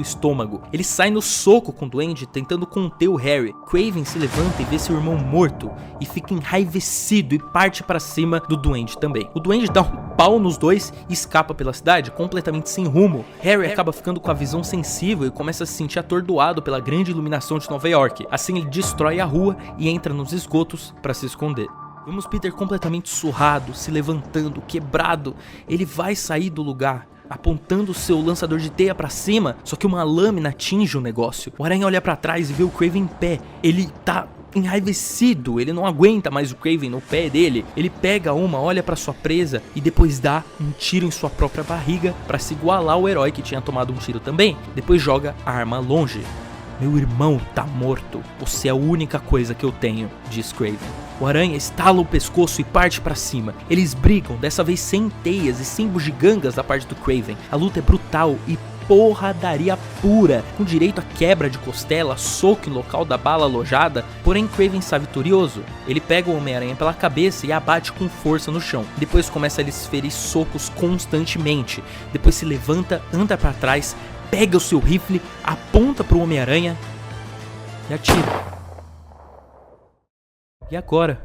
estômago. Ele sai no soco com o Duende, tentando conter o Harry. Kraven se levanta e vê seu irmão morto, e fica enraivecido e parte pra cima do Duende também. O Duende dá um pau nos dois e escapa pela cidade completamente sem rumo. Harry acaba ficando com a visão sensível e começa a se sentir atordoado pela grande iluminação de Nova York. Assim ele destrói a rua e entra nos esgotos para se esconder. Vemos Peter completamente surrado, se levantando, quebrado. Ele vai sair do lugar, apontando seu lançador de teia pra cima, só que uma lâmina atinge o negócio. O Aranha olha pra trás e vê o Kraven em pé. Ele tá enraivecido, ele não aguenta mais o Kraven no pé dele. Ele pega uma, olha pra sua presa e depois dá um tiro em sua própria barriga pra se igualar ao herói que tinha tomado um tiro também. Depois joga a arma longe. Meu irmão tá morto, você é a única coisa que eu tenho, diz Kraven. O Aranha estala o pescoço e parte pra cima. Eles brigam, dessa vez sem teias e sem bugigangas da parte do Kraven. A luta é brutal e porradaria pura, com direito a quebra de costela, soco em local da bala alojada, porém Kraven sai vitorioso. Ele pega o Homem-Aranha pela cabeça e abate com força no chão. Depois começa a lhe ferir socos constantemente. Depois se levanta, anda pra trás, pega o seu rifle, aponta pro Homem-Aranha e atira. E agora?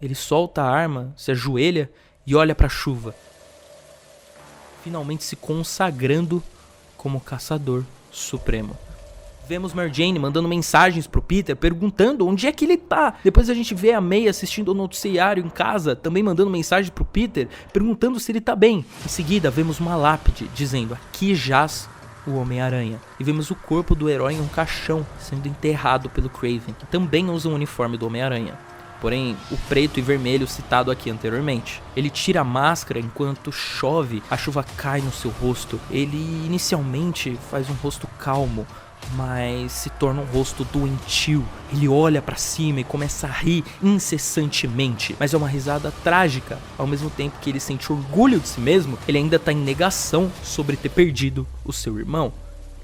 Ele solta a arma, se ajoelha e olha pra chuva, finalmente se consagrando como caçador supremo. Vemos Mary Jane mandando mensagens pro Peter, perguntando onde é que ele tá. Depois a gente vê a May assistindo ao noticiário em casa, também mandando mensagem pro Peter, perguntando se ele tá bem. Em seguida vemos uma lápide, dizendo: aqui jaz o Homem-Aranha. E vemos o corpo do herói em um caixão, sendo enterrado pelo Kraven, que também usa o uniforme do Homem-Aranha, porém o preto e vermelho citado aqui anteriormente. Ele tira a máscara enquanto chove, a chuva cai no seu rosto. Ele inicialmente faz um rosto calmo, mas se torna um rosto doentio. Ele olha pra cima e começa a rir incessantemente, mas é uma risada trágica. Ao mesmo tempo que ele sente orgulho de si mesmo, ele ainda tá em negação sobre ter perdido o seu irmão.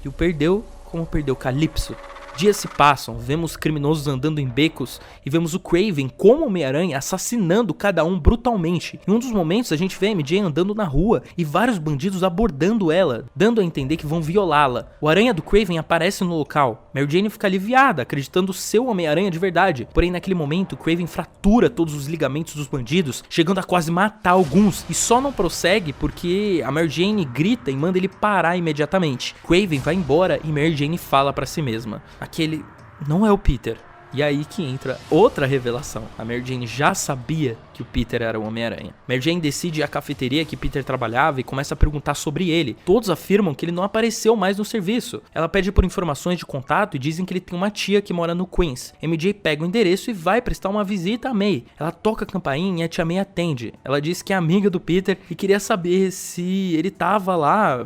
E o perdeu como perdeu Calypso. Dias se passam, vemos criminosos andando em becos e vemos o Kraven como Homem-Aranha assassinando cada um brutalmente. Em um dos momentos a gente vê a MJ andando na rua e vários bandidos abordando ela, dando a entender que vão violá-la. O Aranha do Kraven aparece no local. Mary Jane fica aliviada, acreditando ser o Homem-Aranha de verdade. Porém, naquele momento, o Kraven fratura todos os ligamentos dos bandidos, chegando a quase matar alguns. E só não prossegue porque a Mary Jane grita e manda ele parar imediatamente. Kraven vai embora e Mary Jane fala pra si mesma: aquele não é o Peter. E aí que entra outra revelação. A Mary Jane já sabia que o Peter era o Homem-Aranha. Mary Jane decide ir à cafeteria que Peter trabalhava e começa a perguntar sobre ele. Todos afirmam que ele não apareceu mais no serviço. Ela pede por informações de contato e dizem que ele tem uma tia que mora no Queens. MJ pega o endereço e vai prestar uma visita a May. Ela toca a campainha e a tia May atende. Ela diz que é amiga do Peter e queria saber se ele tava lá,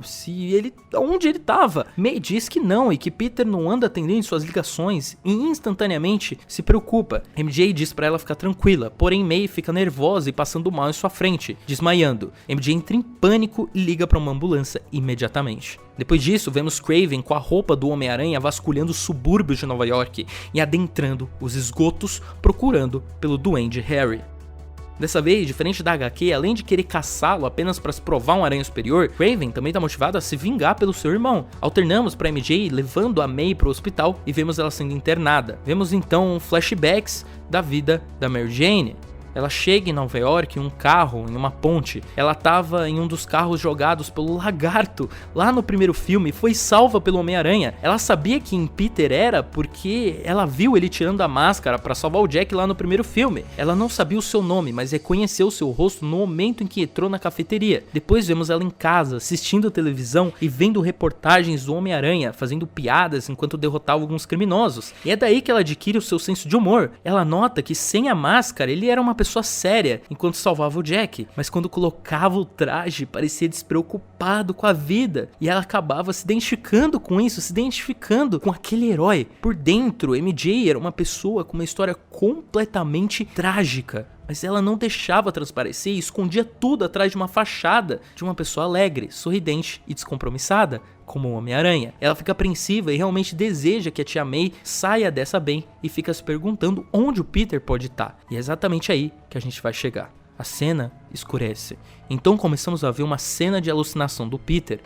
onde ele tava. May diz que não e que Peter não anda atendendo suas ligações e instantaneamente se preocupa. MJ diz pra ela ficar tranquila, porém May fica nervosa e passando mal em sua frente, desmaiando. MJ entra em pânico e liga pra uma ambulância imediatamente. Depois disso, vemos Kraven com a roupa do Homem-Aranha vasculhando os subúrbios de Nova York e adentrando os esgotos procurando pelo Duende Harry. Dessa vez, diferente da HQ, além de querer caçá-lo apenas para se provar um aranha superior, Kraven também está motivado a se vingar pelo seu irmão. Alternamos para MJ levando a May para o hospital e vemos ela sendo internada. Vemos então flashbacks da vida da Mary Jane. Ela chega em Nova York em um carro, em uma ponte. Ela estava em um dos carros jogados pelo Lagarto lá no primeiro filme e foi salva pelo Homem-Aranha. Ela sabia quem Peter era porque ela viu ele tirando a máscara para salvar o Jack lá no primeiro filme. Ela não sabia o seu nome, mas reconheceu o seu rosto no momento em que entrou na cafeteria. Depois vemos ela em casa, assistindo televisão e vendo reportagens do Homem-Aranha, fazendo piadas enquanto derrotava alguns criminosos. E é daí que ela adquire o seu senso de humor. Ela nota que sem a máscara ele era uma pessoa séria enquanto salvava o Jack, mas quando colocava o traje parecia despreocupado com a vida, e ela acabava se identificando com isso, se identificando com aquele herói. Por dentro, MJ era uma pessoa com uma história completamente trágica, mas ela não deixava transparecer e escondia tudo atrás de uma fachada de uma pessoa alegre, sorridente e descompromissada, como o Homem-Aranha. Ela fica apreensiva e realmente deseja que a tia May saia dessa bem e fica se perguntando onde o Peter pode estar. E é exatamente aí que a gente vai chegar. A cena escurece. Então começamos a ver uma cena de alucinação do Peter.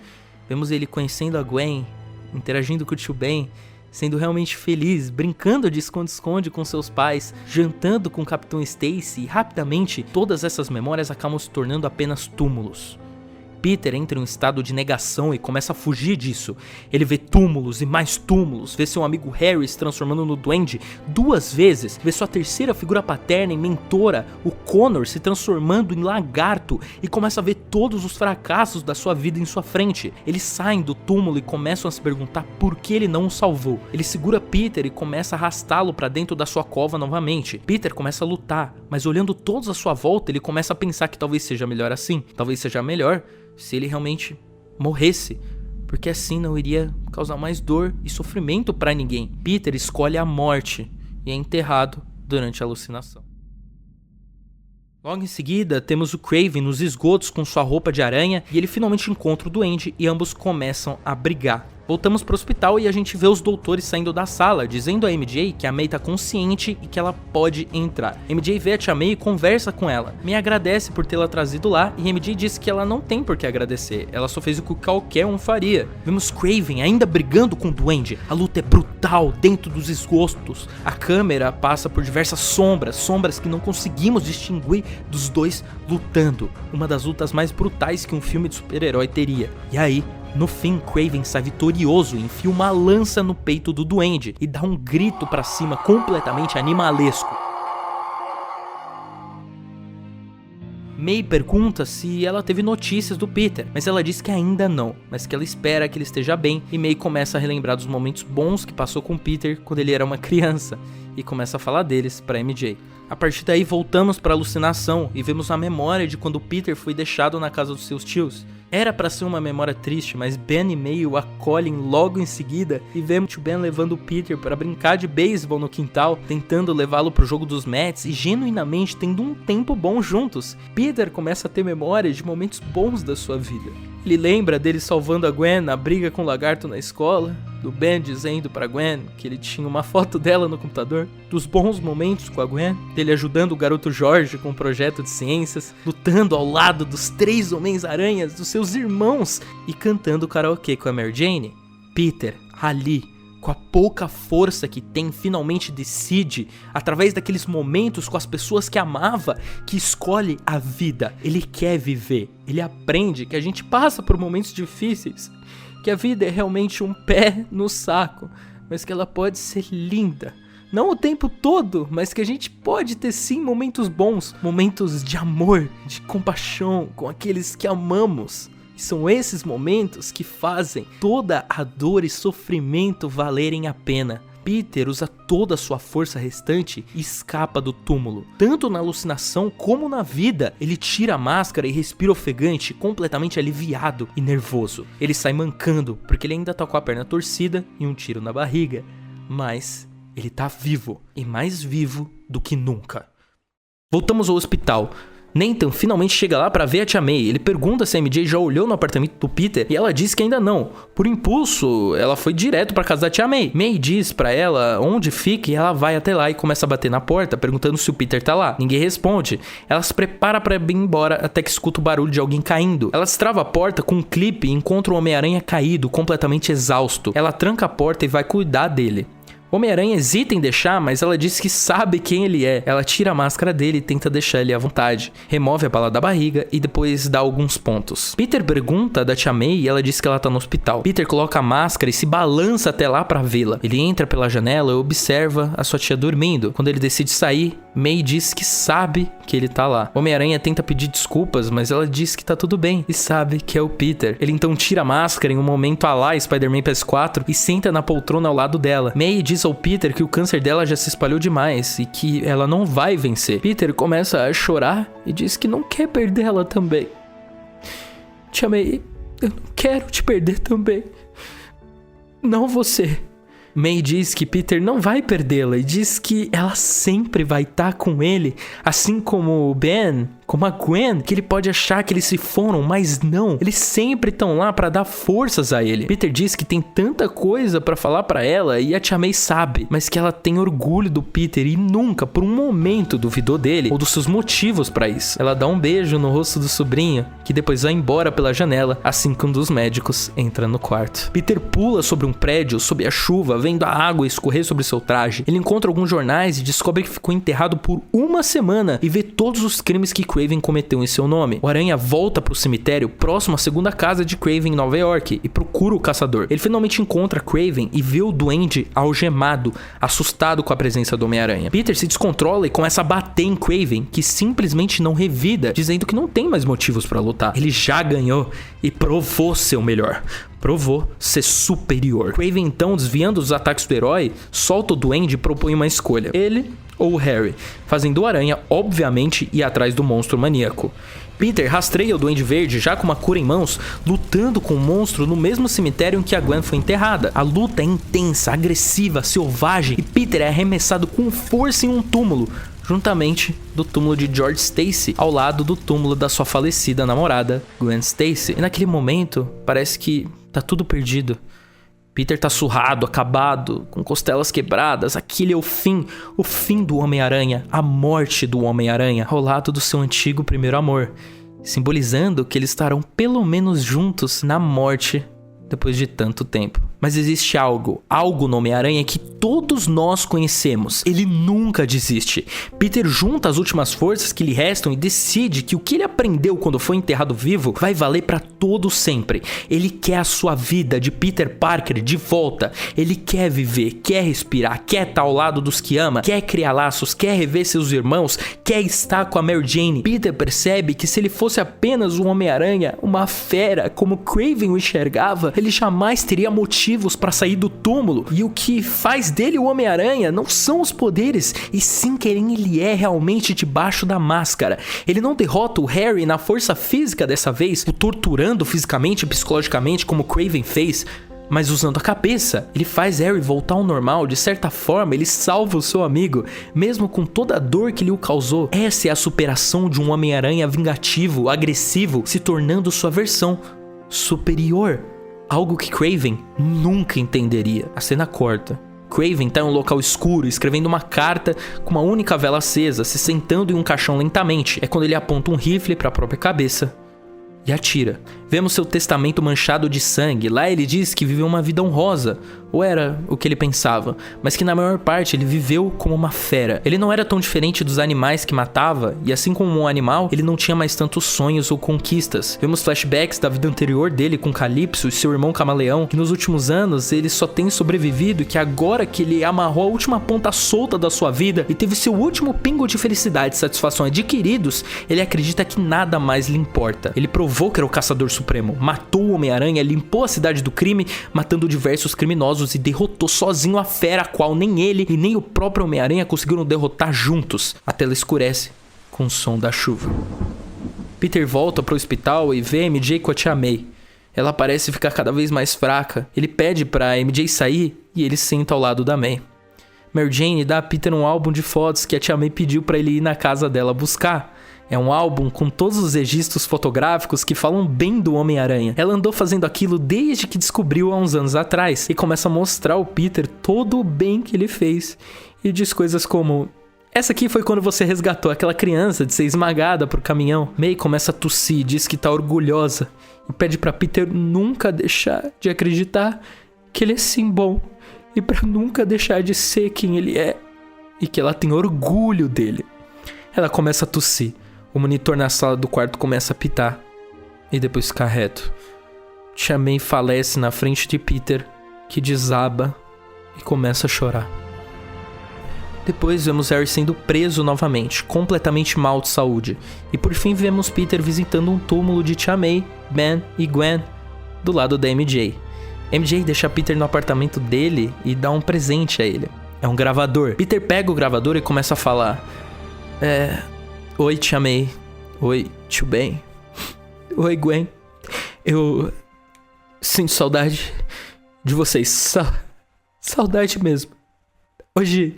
Vemos ele conhecendo a Gwen, interagindo com o tio Ben, sendo realmente feliz, brincando de esconde-esconde com seus pais, jantando com o Capitão Stacy, e rapidamente todas essas memórias acabam se tornando apenas túmulos. Peter entra em um estado de negação e começa a fugir disso. Ele vê túmulos e mais túmulos, vê seu amigo Harry se transformando no Duende 2 vezes, vê sua terceira figura paterna e mentora, o Connor, se transformando em lagarto e começa a ver todos os fracassos da sua vida em sua frente. Eles saem do túmulo e começam a se perguntar por que ele não o salvou. Ele segura Peter e começa a arrastá-lo para dentro da sua cova novamente. Peter começa a lutar, mas olhando todos à sua volta, ele começa a pensar que talvez seja melhor assim, talvez seja melhor se ele realmente morresse, porque assim não iria causar mais dor e sofrimento para ninguém. Peter escolhe a morte e é enterrado durante a alucinação. Logo em seguida, temos o Kraven nos esgotos com sua roupa de aranha e ele finalmente encontra o Duende e ambos começam a brigar. Voltamos pro hospital e a gente vê os doutores saindo da sala, dizendo a MJ que a May tá consciente e que ela pode entrar. MJ vê a tia May e conversa com ela. May agradece por tê-la trazido lá e MJ diz que ela não tem por que agradecer, ela só fez o que qualquer um faria. Vemos Kraven ainda brigando com o Duende. A luta é brutal dentro dos esgotos. A câmera passa por diversas sombras que não conseguimos distinguir dos dois lutando. Uma das lutas mais brutais que um filme de super-herói teria. E aí, no fim, Kraven sai vitorioso e enfia uma lança no peito do Duende e dá um grito pra cima completamente animalesco. May pergunta se ela teve notícias do Peter, mas ela diz que ainda não, mas que ela espera que ele esteja bem, e May começa a relembrar dos momentos bons que passou com Peter quando ele era uma criança, e começa a falar deles pra MJ. A partir daí voltamos pra alucinação e vemos a memória de quando Peter foi deixado na casa dos seus tios. Era pra ser uma memória triste, mas Ben e May o acolhem logo em seguida e vemos o Ben levando o Peter para brincar de beisebol no quintal, tentando levá-lo pro jogo dos Mets e genuinamente tendo um tempo bom juntos. Peter começa a ter memórias de momentos bons da sua vida. Ele lembra dele salvando a Gwen na briga com o Lagarto na escola, do Ben dizendo pra Gwen que ele tinha uma foto dela no computador, dos bons momentos com a Gwen, dele ajudando o garoto Jorge com o projeto de ciências, lutando ao lado dos 3 Homens-Aranhas, dos seus irmãos e cantando karaokê com a Mary Jane. Peter, ali, com a pouca força que tem, finalmente decide, através daqueles momentos com as pessoas que amava, que escolhe a vida. Ele quer viver, ele aprende que a gente passa por momentos difíceis, que a vida é realmente um pé no saco, mas que ela pode ser linda. Não o tempo todo, mas que a gente pode ter sim momentos bons, momentos de amor, de compaixão com aqueles que amamos. E são esses momentos que fazem toda a dor e sofrimento valerem a pena. Peter usa toda a sua força restante e escapa do túmulo. Tanto na alucinação como na vida, ele tira a máscara e respira ofegante, completamente aliviado e nervoso. Ele sai mancando, porque ele ainda tá com a perna torcida e um tiro na barriga. Mas ele tá vivo, e mais vivo do que nunca. Voltamos ao hospital. Nathan finalmente chega lá pra ver a Tia May. Ele pergunta se a MJ já olhou no apartamento do Peter e ela diz que ainda não. Por impulso, ela foi direto pra casa da Tia May. May diz pra ela onde fica e ela vai até lá e começa a bater na porta, perguntando se o Peter tá lá. Ninguém responde. Ela se prepara pra ir embora até que escuta o barulho de alguém caindo. Ela destrava a porta com um clipe e encontra o Homem-Aranha caído, completamente exausto. Ela tranca a porta e vai cuidar dele. O Homem-Aranha hesita em deixar, mas ela diz que sabe quem ele é. Ela tira a máscara dele e tenta deixar ele à vontade. Remove a bala da barriga e depois dá alguns pontos. Peter pergunta da Tia May e ela diz que ela tá no hospital. Peter coloca a máscara e se balança até lá pra vê-la. Ele entra pela janela e observa a sua tia dormindo. Quando ele decide sair, May diz que sabe que ele tá lá. O Homem-Aranha tenta pedir desculpas, mas ela diz que tá tudo bem e sabe que é o Peter. Ele então tira a máscara em um momento a lá Spider-Man PS4 e senta na poltrona ao lado dela. May diz ao Peter que o câncer dela já se espalhou demais e que ela não vai vencer. Peter começa a chorar e diz que não quer perder ela também. Tia May, eu não quero te perder também. Não você. May diz que Peter não vai perdê-la e diz que ela sempre vai estar com ele, assim como o Ben, como a Gwen, que ele pode achar que eles se foram, mas não, eles sempre estão lá pra dar forças a ele. Peter diz que tem tanta coisa pra falar pra ela e a Tia May sabe, mas que ela tem orgulho do Peter e nunca, por um momento, duvidou dele ou dos seus motivos pra isso. Ela dá um beijo no rosto do sobrinho, que depois vai embora pela janela, assim que um dos médicos entra no quarto. Peter pula sobre um prédio, sob a chuva, vendo a água escorrer sobre seu traje. Ele encontra alguns jornais e descobre que ficou enterrado por uma semana e vê todos os crimes que Kraven cometeu em seu nome. O Aranha volta pro cemitério próximo à segunda casa de Kraven em Nova York e procura o caçador. Ele finalmente encontra Kraven e vê o duende algemado, assustado com a presença do Homem-Aranha. Peter se descontrola e começa a bater em Kraven, que simplesmente não revida, dizendo que não tem mais motivos pra lutar. Ele já ganhou e provou ser o melhor. Provou ser superior. Kraven então, desviando dos ataques do herói, solta o duende e propõe uma escolha. Ele ou o Harry, fazendo o Aranha, obviamente, ir atrás do monstro maníaco. Peter rastreia o Duende Verde já com uma cura em mãos, lutando com o monstro no mesmo cemitério em que a Gwen foi enterrada. A luta é intensa, agressiva, selvagem e Peter é arremessado com força em um túmulo, juntamente do túmulo de George Stacy, ao lado do túmulo da sua falecida namorada, Gwen Stacy. E naquele momento, parece que tá tudo perdido. Peter tá surrado, acabado, com costelas quebradas. Aquele é o fim do Homem-Aranha, a morte do Homem-Aranha, ao lado do seu antigo primeiro amor, simbolizando que eles estarão pelo menos juntos na morte depois de tanto tempo. Mas existe algo no Homem-Aranha que todos nós conhecemos. Ele nunca desiste. Peter junta as últimas forças que lhe restam e decide que o que ele aprendeu quando foi enterrado vivo vai valer pra todo sempre. Ele quer a sua vida de Peter Parker de volta. Ele quer viver, quer respirar, quer estar ao lado dos que ama, quer criar laços, quer rever seus irmãos, quer estar com a Mary Jane. Peter percebe que se ele fosse apenas um Homem-Aranha, uma fera, como Kraven o enxergava, ele jamais teria motivos para sair do túmulo. E o que faz dele o Homem-Aranha não são os poderes, e sim quem ele é realmente debaixo da máscara. Ele não derrota o Harry na força física dessa vez, o torturando fisicamente e psicologicamente como Kraven fez, mas usando a cabeça. Ele faz Harry voltar ao normal. De certa forma, ele salva o seu amigo, mesmo com toda a dor que lhe o causou. Essa é a superação de um Homem-Aranha vingativo, agressivo, se tornando sua versão superior. Algo que Craven nunca entenderia. A cena corta. Craven tá em um local escuro, escrevendo uma carta com uma única vela acesa, se sentando em um caixão lentamente. É quando ele aponta um rifle para a própria cabeça e atira. Vemos seu testamento manchado de sangue. Lá ele diz que viveu uma vida honrosa, ou era o que ele pensava, mas que na maior parte ele viveu como uma fera. Ele não era tão diferente dos animais que matava, e assim como um animal, ele não tinha mais tantos sonhos ou conquistas. Vemos flashbacks da vida anterior dele com Calypso e seu irmão Camaleão, que nos últimos anos ele só tem sobrevivido, e que agora que ele amarrou a última ponta solta da sua vida e teve seu último pingo de felicidade e satisfação adquiridos, ele acredita que nada mais lhe importa. Ele provou que era o caçador supremo, matou o Homem-Aranha, limpou a cidade do crime, matando diversos criminosos e derrotou sozinho a fera a qual nem ele e nem o próprio Homem-Aranha conseguiram derrotar juntos. A tela escurece com o som da chuva. Peter volta para o hospital e vê a MJ com a Tia May. Ela parece ficar cada vez mais fraca. Ele pede para a MJ sair e ele senta ao lado da May. Mary Jane dá a Peter um álbum de fotos que a Tia May pediu para ele ir na casa dela buscar. É um álbum com todos os registros fotográficos que falam bem do Homem-Aranha. Ela andou fazendo aquilo desde que descobriu há uns anos atrás e começa a mostrar ao Peter todo o bem que ele fez. E diz coisas como: essa aqui foi quando você resgatou aquela criança de ser esmagada por caminhão. May começa a tossir, diz que tá orgulhosa e pede pra Peter nunca deixar de acreditar que ele é sim bom e pra nunca deixar de ser quem ele é e que ela tem orgulho dele. Ela começa a tossir. O monitor na sala do quarto começa a apitar e depois fica reto. Tia May falece na frente de Peter, que desaba e começa a chorar. Depois vemos Harry sendo preso novamente, completamente mal de saúde. E por fim vemos Peter visitando um túmulo de Tia May, Ben e Gwen do lado da MJ. MJ deixa Peter no apartamento dele e dá um presente a ele. É um gravador. Peter pega o gravador e começa a falar: oi, Tia May. Oi, tio Ben. Oi, Gwen. Eu sinto saudade de vocês. Saudade mesmo. Hoje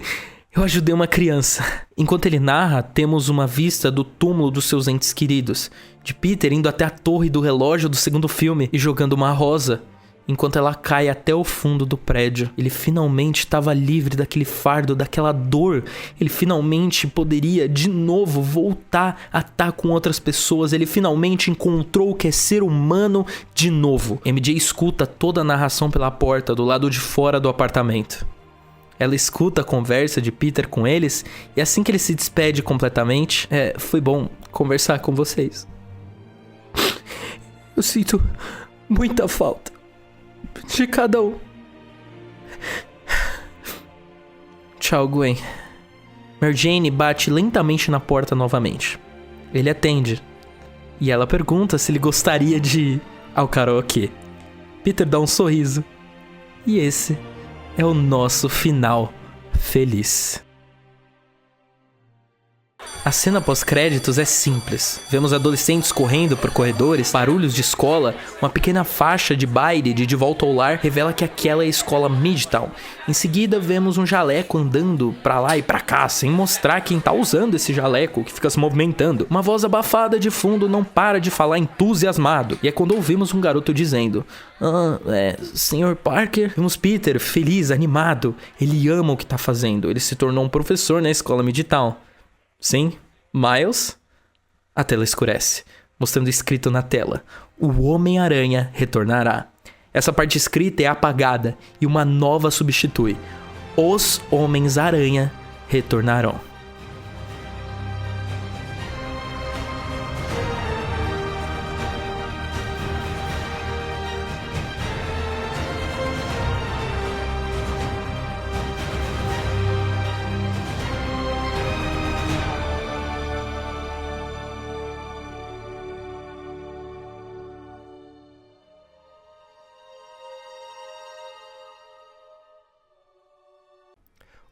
eu ajudei uma criança. Enquanto ele narra, temos uma vista do túmulo dos seus entes queridos. De Peter indo até a torre do relógio do segundo filme e jogando uma rosa, enquanto ela cai até o fundo do prédio. Ele finalmente estava livre daquele fardo, daquela dor. Ele finalmente poderia de novo voltar a estar com outras pessoas. Ele finalmente encontrou o que é ser humano de novo. MJ escuta toda a narração pela porta do lado de fora do apartamento. Ela escuta a conversa de Peter com eles e assim que ele se despede completamente: foi bom conversar com vocês. Eu sinto muita falta de cada um. Tchau, Gwen. Mary Jane bate lentamente na porta novamente. Ele atende e ela pergunta se ele gostaria de ir ao karaokê. Peter dá um sorriso e esse é o nosso final feliz. A cena pós-créditos é simples. Vemos adolescentes correndo por corredores, barulhos de escola, uma pequena faixa de baile de Volta ao Lar revela que aquela é a escola Midtown. Em seguida, vemos um jaleco andando pra lá e pra cá, sem mostrar quem tá usando esse jaleco, que fica se movimentando. Uma voz abafada de fundo não para de falar entusiasmado. E é quando ouvimos um garoto dizendo: Sr. Parker? Vemos Peter feliz, animado. Ele ama o que tá fazendo. Ele se tornou um professor na escola Midtown. Sim, Miles? A tela escurece, mostrando escrito na tela: o Homem-Aranha retornará. Essa parte escrita é apagada e uma nova substitui: os Homens-Aranha retornarão.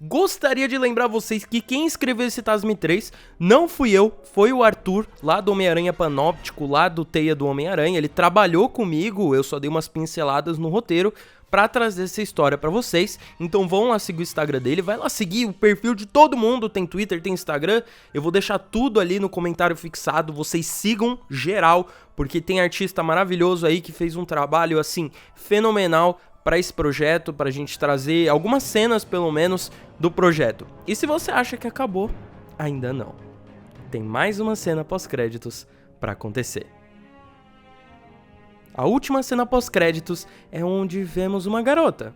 Gostaria de lembrar vocês que quem escreveu esse TASM 3 não fui eu, foi o Arthur, lá do Homem-Aranha Panóptico, lá do Teia do Homem-Aranha. Ele trabalhou comigo, eu só dei umas pinceladas no roteiro, pra trazer essa história pra vocês. Então vão lá seguir o Instagram dele, vai lá seguir o perfil de todo mundo, tem Twitter, tem Instagram, eu vou deixar tudo ali no comentário fixado, vocês sigam geral, porque tem artista maravilhoso aí que fez um trabalho, assim, fenomenal pra esse projeto, pra gente trazer algumas cenas, pelo menos, do projeto. E se você acha que acabou, ainda não. Tem mais uma cena pós-créditos pra acontecer. A última cena pós-créditos é onde vemos uma garota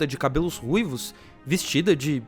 de cabelos ruivos, vestida de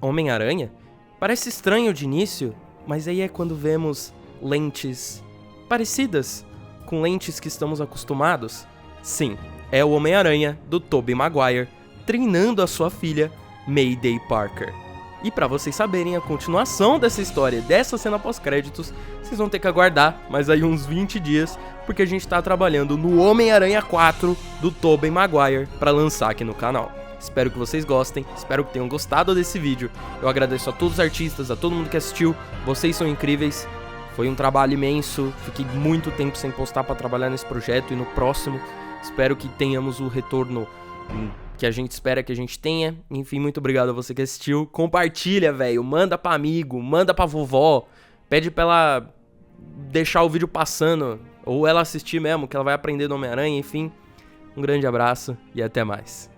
Homem-Aranha. Parece estranho de início, mas aí é quando vemos lentes parecidas com lentes que estamos acostumados. Sim, é o Homem-Aranha do Tobey Maguire treinando a sua filha, Mayday Parker. E pra vocês saberem a continuação dessa história, dessa cena pós-créditos, vocês vão ter que aguardar mais aí uns 20 dias, porque a gente tá trabalhando no Homem-Aranha 4 do Tobey Maguire pra lançar aqui no canal. Espero que vocês gostem, espero que tenham gostado desse vídeo. Eu agradeço a todos os artistas, a todo mundo que assistiu, vocês são incríveis. Foi um trabalho imenso, fiquei muito tempo sem postar pra trabalhar nesse projeto e no próximo espero que tenhamos o retorno que a gente espera que a gente tenha. Enfim, muito obrigado a você que assistiu. Compartilha, velho. Manda pra amigo, manda pra vovó. Pede pra ela deixar o vídeo passando, ou ela assistir mesmo, que ela vai aprender do Homem-Aranha. Enfim, um grande abraço e até mais.